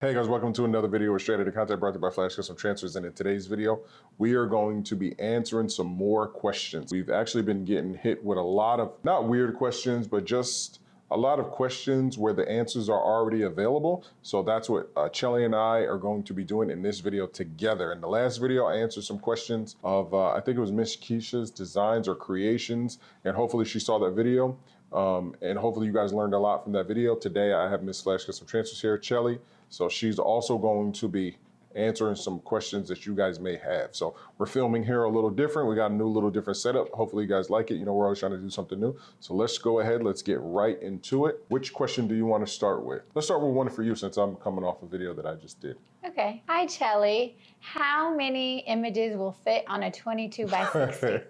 Hey guys, welcome to another video with Straight Outta Content brought to you by Flash Custom Transfers. And in today's video, we are going to be answering some more questions. We've actually been getting hit with a lot of, not weird questions, but just a lot of questions where the answers are already available. So that's what Chelly and I are going to be doing in this video together. In the last video, I answered some questions of, I think it was Miss Keisha's designs or creations, and hopefully she saw that video. And hopefully you guys learned a lot from that video. Today I have Miss Flash Custom Transfers here, Chelly. So she's also going to be answering some questions that you guys may have. So we're filming here a little different. We got a new little different setup. Hopefully you guys like it. You know, we're always trying to do something new. So let's go ahead. Let's get right into it. Which question do you want to start with? Let's start with one for you since I'm coming off a video that I just did. Okay. Hi, Chelly. How many images will fit on a 22 by 60?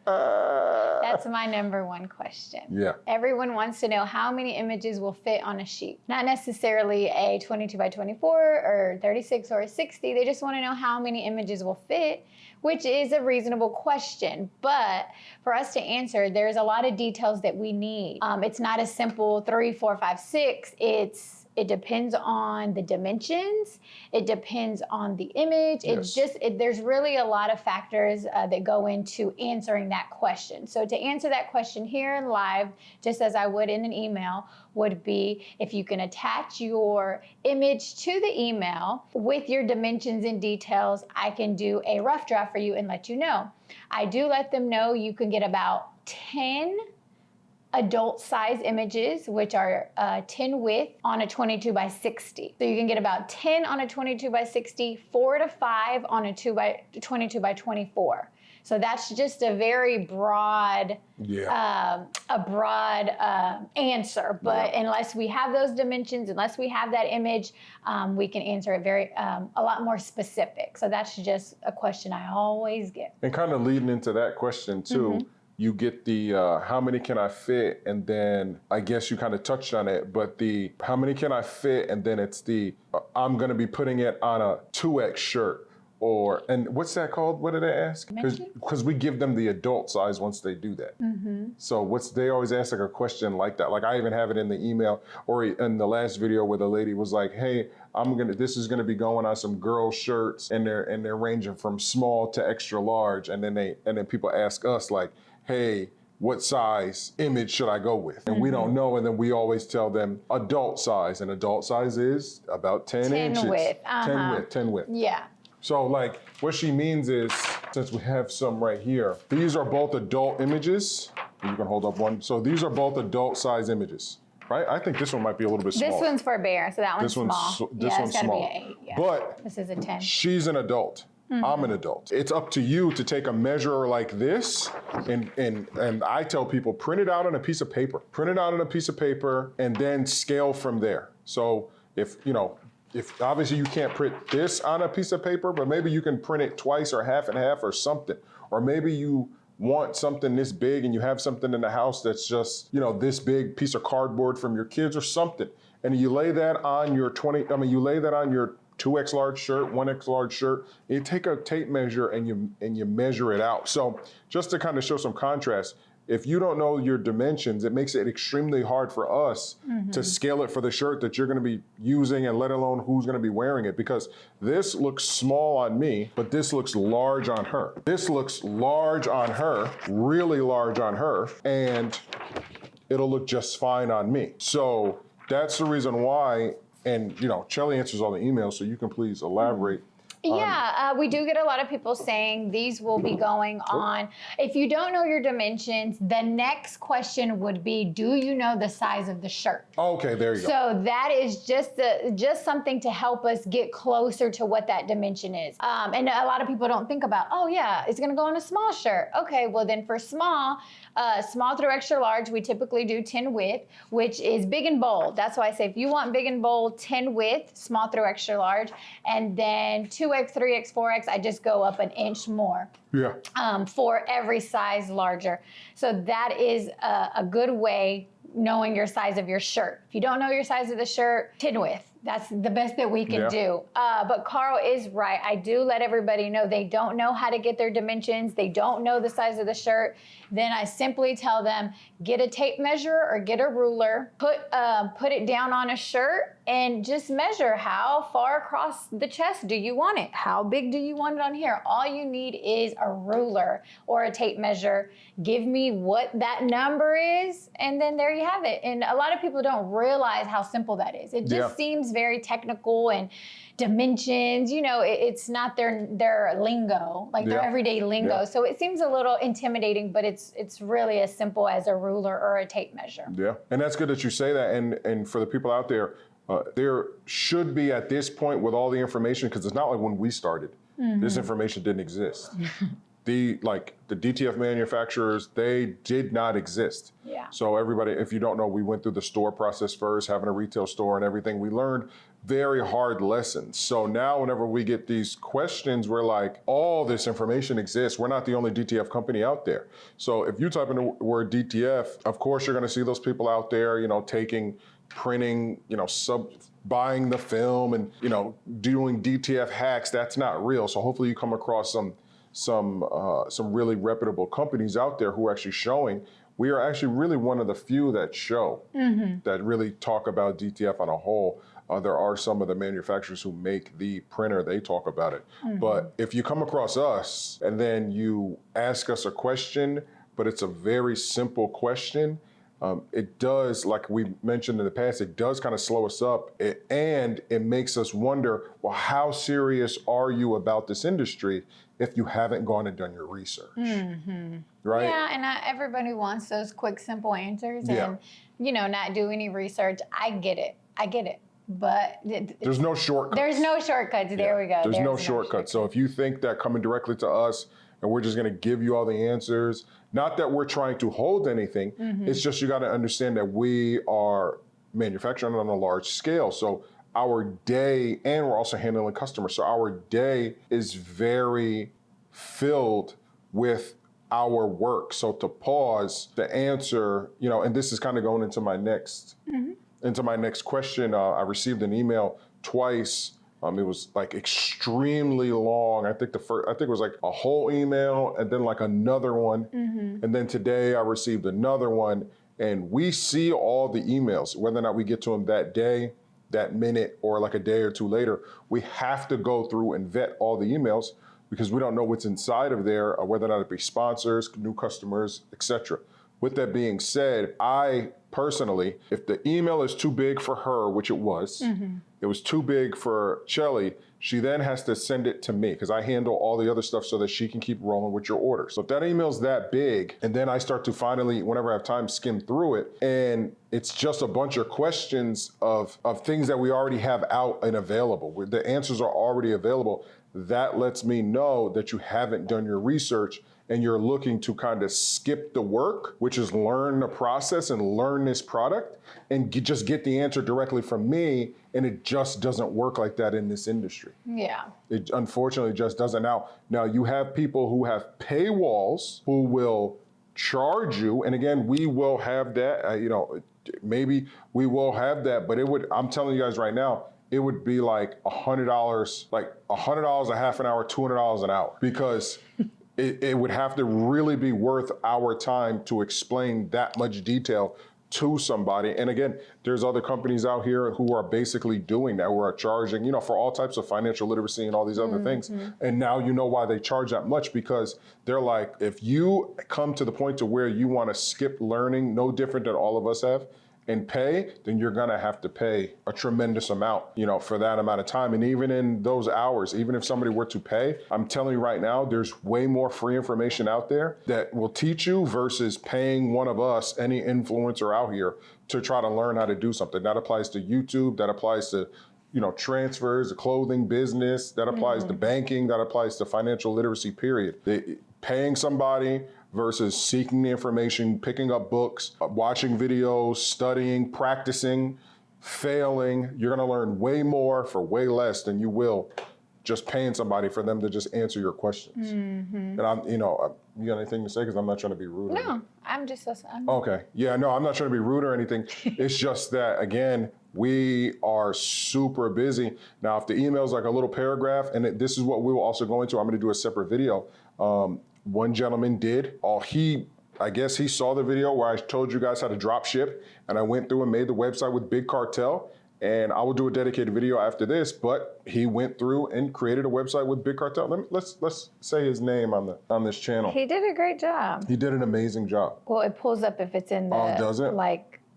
That's my number one question. Yeah. Everyone wants to know how many images will fit on a sheet. Not necessarily a 22 by 24 or 36 or a 60. They just want to know how many images will fit, which is a reasonable question. But for us to answer, there's a lot of details that we need. It's not a simple 3, 4, 5, 6. It depends on the dimensions. It depends on the image. Yes. There's really a lot of factors that go into answering that question. So to answer that question here in live, just as I would in an email, would be if you can attach your image to the email with your dimensions and details, I can do a rough draft for you and let you know. I do let them know you can get about 10 adult size images, which are 10 width on a 22 by 60. So you can get about 10 on a 22 by 60, 4 to 5 on a 22 by 24. So that's just a very broad, answer. But unless we have those dimensions, unless we have that image, we can answer it a lot more specific. So that's just a question I always get. And kind of leading into that question too, you get the how many can I fit, and then I guess you kind of touched on it, but the how many can I fit, and then it's the I'm gonna be putting it on a 2X shirt, and what's that called? What did they ask? Because we give them the adult size once they do that. So they always ask like a question like that. Like I even have it in the email or in the last video where the lady was like, hey, this is gonna be going on some girl shirts, and they're ranging from small to extra large, and then people ask us like, hey, what size image should I go with? And we don't know, and then we always tell them adult size, and adult size is about 10 inches. 10 width. 10 width. Yeah. So like what she means is, since we have some right here, these are both adult images. You can hold up one. So these are both adult size images, right? I think this one might be a little bit small. This one's for a bear, so that one's small. This one's small. Be an 8, yeah. But this is a 10. She's an adult. I'm an adult. It's up to you to take a measure like this, and I tell people, print it out on a piece of paper. Print it out on a piece of paper and then scale from there. So if obviously you can't print this on a piece of paper, but maybe you can print it twice or half and half or something. Or maybe you want something this big and you have something in the house that's just, this big piece of cardboard from your kids or something. And you lay that on your 2X large shirt, 1X large shirt. You take a tape measure and you measure it out. So just to kind of show some contrast, if you don't know your dimensions, it makes it extremely hard for us to scale it for the shirt that you're gonna be using, and let alone who's gonna be wearing it, because this looks small on me, but this looks large on her. This looks large on her, really large on her, and it'll look just fine on me. So that's the reason why. And Chelly answers all the emails, so you can please elaborate. Yeah, we do get a lot of people saying these will be going on. If you don't know your dimensions, the next question would be, do you know the size of the shirt? Okay, there you go. So that is just something to help us get closer to what that dimension is. And a lot of people don't think about, oh yeah, it's gonna go on a small shirt. Okay, well then for small through extra large, we typically do 10 width, which is big and bold. That's why I say if you want big and bold, 10 width, small through extra large, and then 2X, 3X, 4X, I just go up an inch more. Yeah. For every size larger. So that is a good way knowing your size of your shirt. If you don't know your size of the shirt, 10 width. That's the best that we can do. But Carl is right. I do let everybody know they don't know how to get their dimensions. They don't know the size of the shirt. Then I simply tell them, get a tape measure or get a ruler, put it down on a shirt and just measure how far across the chest do you want it? How big do you want it on here? All you need is a ruler or a tape measure. Give me what that number is, and then there you have it. And a lot of people don't realize how simple that is. It just seems very technical and dimensions, it's not their lingo, like their everyday lingo. So it seems a little intimidating, but it's really as simple as a ruler or a tape measure. Yeah, and that's good that you say that. And for the people out there, there should be at this point with all the information, because it's not like when we started, this information didn't exist. The DTF manufacturers, they did not exist. Yeah. So everybody, if you don't know, we went through the store process first, having a retail store and everything. We learned very hard lessons. So now whenever we get these questions, we're like, all this information exists. We're not the only DTF company out there. So if you type in the word DTF, of course, you're going to see those people out there, printing, buying the film and, doing DTF hacks. That's not real. So hopefully you come across some really reputable companies out there who are actually showing. We are actually really one of the few that show, that really talk about DTF on a whole. There are some of the manufacturers who make the printer, they talk about it. But if you come across us and then you ask us a question, but it's a very simple question, it does, like we mentioned in the past, it does kind of slow us up, and it makes us wonder, well, how serious are you about this industry if you haven't gone and done your research, right? Yeah, and not everybody wants those quick, simple answers and, not do any research. I get it. But there's no shortcuts. There's no shortcuts. There we go. There's no shortcuts. So if you think that coming directly to us and we're just going to give you all the answers, not that we're trying to hold anything, it's just you got to understand that we are manufacturing on a large scale. So our day, and we're also handling customers. So our day is very filled with our work. So to pause, to answer, and this is kind of going into my next question. I received an email twice. It was like extremely long. I think it was like a whole email and then like another one. And then today I received another one, and we see all the emails, whether or not we get to them that day, that minute, or like a day or two later. We have to go through and vet all the emails because we don't know what's inside of there, whether or not it be sponsors, new customers, etc. With that being said, I personally, if the email is too big for her, which it was too big for Chelly, she then has to send it to me because I handle all the other stuff so that she can keep rolling with your order. So if that email's that big, and then I start to finally, whenever I have time, skim through it, and it's just a bunch of questions of things that we already have out and available, where the answers are already available, that lets me know that you haven't done your research and you're looking to kind of skip the work, which is learn the process and learn this product and just get the answer directly from me. And it just doesn't work like that in this industry. Yeah. It unfortunately just doesn't. Now you have people who have paywalls who will charge you. And again, we will have that, maybe we will have that, but I'm telling you guys right now, it would be like $100, a half an hour, $200 an hour, because it would have to really be worth our time to explain that much detail to somebody. And again, there's other companies out here who are basically doing that, who are charging, for all types of financial literacy and all these other things. And now you know why they charge that much, because they're like, if you come to the point to where you want to skip learning, no different than all of us have, and pay, then you're gonna have to pay a tremendous amount, for that amount of time. And even in those hours, even if somebody were to pay, I'm telling you right now, there's way more free information out there that will teach you versus paying one of us, any influencer out here, to try to learn how to do something. That applies to YouTube, that applies to transfers, the clothing business, that applies to banking, that applies to financial literacy, period. Paying somebody versus seeking the information, picking up books, watching videos, studying, practicing, failing. You're gonna learn way more for way less than you will just paying somebody for them to just answer your questions. And you got anything to say? Because I'm not trying to be rude. No, I'm just listening. Okay, yeah, no, I'm not trying to be rude or anything. It's just that, again, we are super busy. Now, if the email's like a little paragraph, and this is what we will also go into, I'm gonna do a separate video. One gentleman did. I guess he saw the video where I told you guys how to drop ship, and I went through and made the website with Big Cartel, And I will do a dedicated video after this, but he went through and created a website with Big Cartel. Let's say his name on this channel. He did a great job. He did an amazing job. Well, it pulls up if it's in the does it?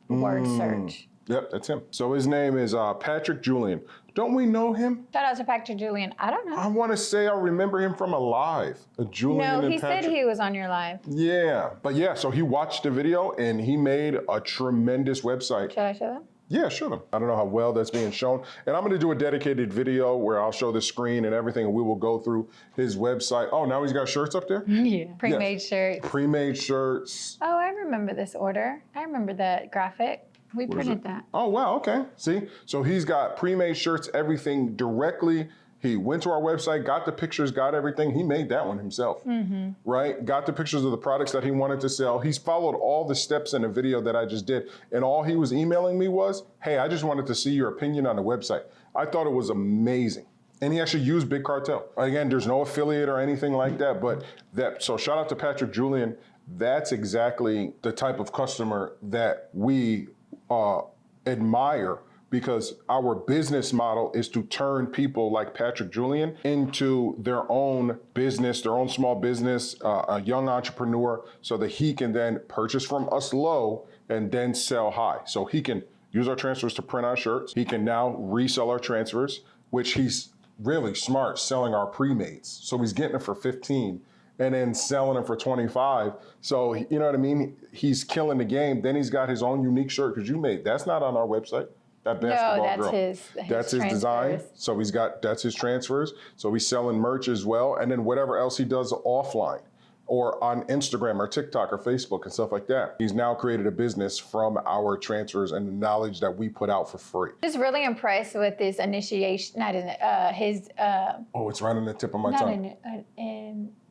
word search. Yep, that's him. So his name is Patrick Julian. Don't we know him? Shout out to Patrick Julian. I don't know. I want to say I remember him from a live. Julian No, and he Patrick. said he was on your live. Yeah, but yeah, so he watched the video and he made a tremendous website. Should I show them? Yeah, show them. I don't know how well that's being shown. And I'm gonna do a dedicated video where I'll show the screen and everything, and we will go through his website. Oh, now he's got shirts up there? Yeah. Pre-made shirts. Pre-made shirts. Oh, I remember this order. I remember the graphic. We printed that. Oh, wow, okay. See? So he's got pre-made shirts, everything directly. He went to our website, got the pictures, got everything. He made that one himself, right? Got the pictures of the products that he wanted to sell. He's followed all the steps in the video that I just did. And all he was emailing me was, hey, I just wanted to see your opinion on the website. I thought it was amazing. And he actually used Big Cartel. Again, there's no affiliate or anything like that, but so shout out to Patrick Julian. That's exactly the type of customer that we admire, because our business model is to turn people like Patrick Julian into their own business, their own small business, a young entrepreneur, so that he can then purchase from us low and then sell high. So he can use our transfers to print our shirts. He can now resell our transfers, which he's really smart selling our pre-mades. So he's getting it for 15 and then selling them for 25. So, you know what I mean? He's killing the game. Then he's got his own unique shirt, because that's not on our website. That basketball that's girl. his design. transfers. So that's his transfers. So he's selling merch as well. And then whatever else he does offline or on Instagram or TikTok or Facebook and stuff like that. He's now created a business from our transfers and the knowledge that we put out for free. Just really impressed with his initiation, not in his. Oh, it's right on the tip of my not tongue.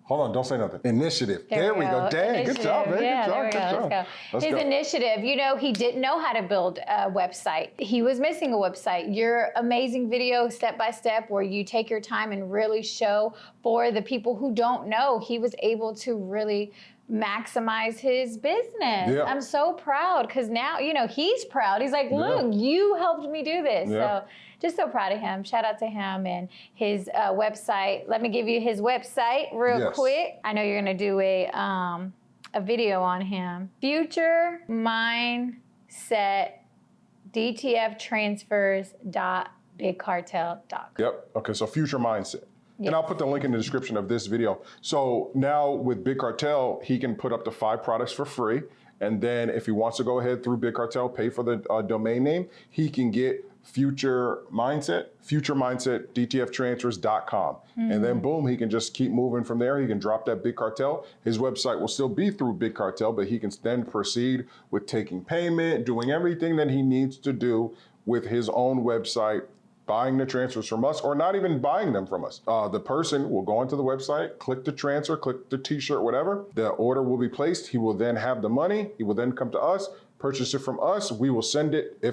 Hold on, don't say nothing. Initiative. There we go. Dang, Initiative. good job, man. Yeah, Good job, there we good go. job. Let's go. His initiative, he didn't know how to build a website. He was missing a website. Your amazing video, step by step, where you take your time and really show for the people who don't know, he was able to really maximize his business. Yeah. I'm so proud, because now, he's proud. He's like, look, you helped me do this. Yeah. So just so proud of him. Shout out to him and his website. Let me give you his website real quick. I know you're gonna do a video on him. Future Mindset DTF transfers.bigcartel.com. Yep. Okay, so Future Mindset. Yes. And I'll put the link in the description of this video. So now with Big Cartel, he can put up to 5 products for free. And then if he wants to go ahead through Big Cartel, pay for the domain name, he can get Future Mindset DTFtransfers.com. And then boom, he can just keep moving from there. He can drop that Big Cartel. His website will still be through Big Cartel, but he can then proceed with taking payment, doing everything that he needs to do with his own website, buying the transfers from us, or not even buying them from us. The person will go onto the website, click the transfer, click the t-shirt, whatever. The order will be placed. He will then have the money. He will then come to us, purchase it from us. We will send it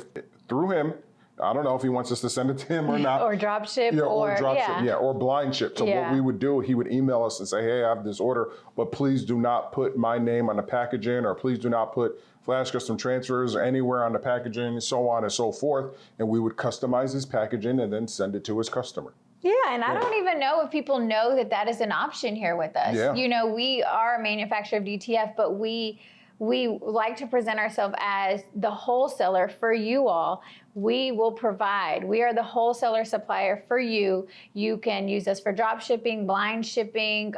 through him. I don't know if he wants us to send it to him or not. Or drop ship, or blind ship. So what we would do, he would email us and say, hey, I have this order, but please do not put my name on the packaging, or please do not put Flash Custom Transfers or anywhere on the packaging, so on and so forth. And we would customize his packaging and then send it to his customer. Yeah, and I don't even know if people know that is an option here with us. Yeah. We are a manufacturer of DTF, but we like to present ourselves as the wholesaler for you all. We will provide. We are the wholesaler supplier for you. You can use us for drop shipping, blind shipping.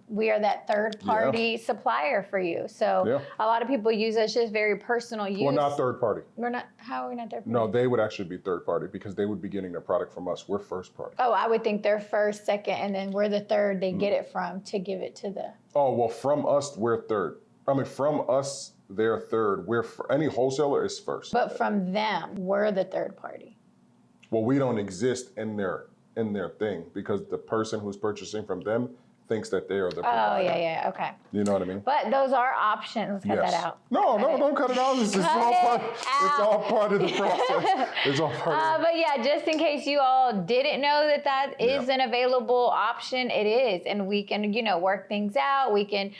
We are that third party supplier for you. So a lot of people use us just very personal use. Well, not third party. We're not. How are we not third party? No, they would actually be third party, because they would be getting their product from us. We're first party. Oh, I would think they're first, second, and then we're the third they get it from to give it to the. Oh, well, from us, we're third. I mean, from us, they're third. Any wholesaler is first. But from them, we're the third party. Well, we don't exist in their thing, because the person who's purchasing from them thinks that they are the provider. Oh, yeah, okay. You know what I mean? But those are options. Cut that out. No, don't cut it out. It's all part of the process. It's all part of it. But yeah, just in case you all didn't know that is an available option, it is. And we can, work things out. We can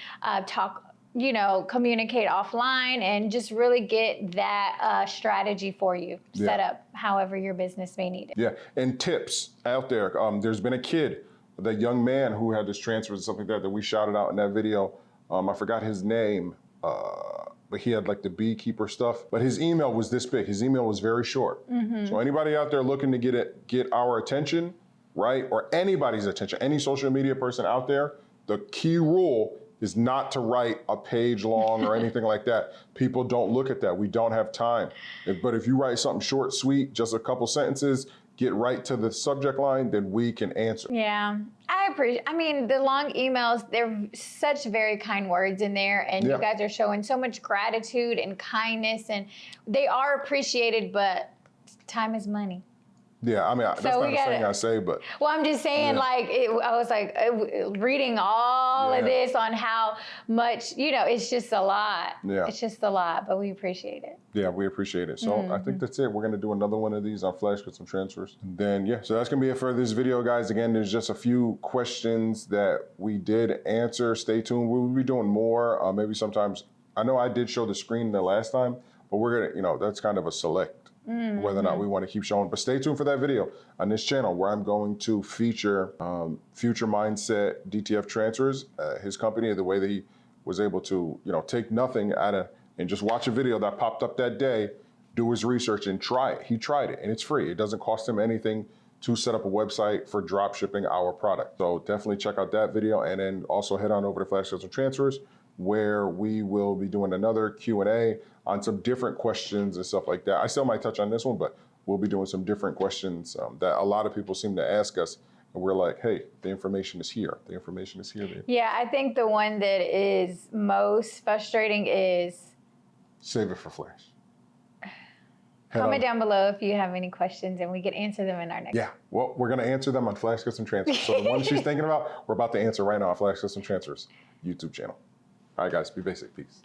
talk communicate offline and just really get that strategy for you set up however your business may need it. Yeah, and tips out there. There's been a kid, that young man who had this transfer and something like that we shouted out in that video. I forgot his name, but he had like the beekeeper stuff. But his email was this big. His email was very short. So anybody out there looking to get our attention, right, or anybody's attention, any social media person out there, the key rule is not to write a page long or anything like that. People don't look at that. We don't have time. But if you write something short, sweet, just a couple sentences, get right to the subject line, then we can answer. Yeah, I mean, the long emails, they're such very kind words in there, and you guys are showing so much gratitude and kindness, and they are appreciated, but time is money. Yeah, I mean, that's not a thing I say, but. Well, I'm just saying, I was like reading all of this on how much, it's just a lot. Yeah. It's just a lot, but we appreciate it. Yeah, we appreciate it. So I think that's it. We're going to do another one of these on Flash Custom Transfers. And then, so that's going to be it for this video, guys. Again, there's just a few questions that we did answer. Stay tuned. We'll be doing more. Maybe sometimes, I know I did show the screen the last time, but we're going to, that's kind of a select. Whether or not we want to keep showing. But stay tuned for that video on this channel where I'm going to feature Future Mindset DTF Transfers, his company, the way that he was able to, take nothing and just watch a video that popped up that day, do his research and try it. He tried it and it's free. It doesn't cost him anything to set up a website for drop shipping our product. So definitely check out that video, and then also head on over to Flash Custom Transfers where we will be doing another Q&A on some different questions and stuff like that. I still might touch on this one, but we'll be doing some different questions that a lot of people seem to ask us. And we're like, hey, the information is here. The information is here. Yeah, I think the one that is most frustrating is... Save it for Flash. Comment down below if you have any questions and we can answer them in our next. Yeah, well, we're gonna answer them on Flash Custom Transfers. So the one she's thinking about, we're about to answer right now on Flash Custom Transfers YouTube channel. All right, guys, be basic. Peace.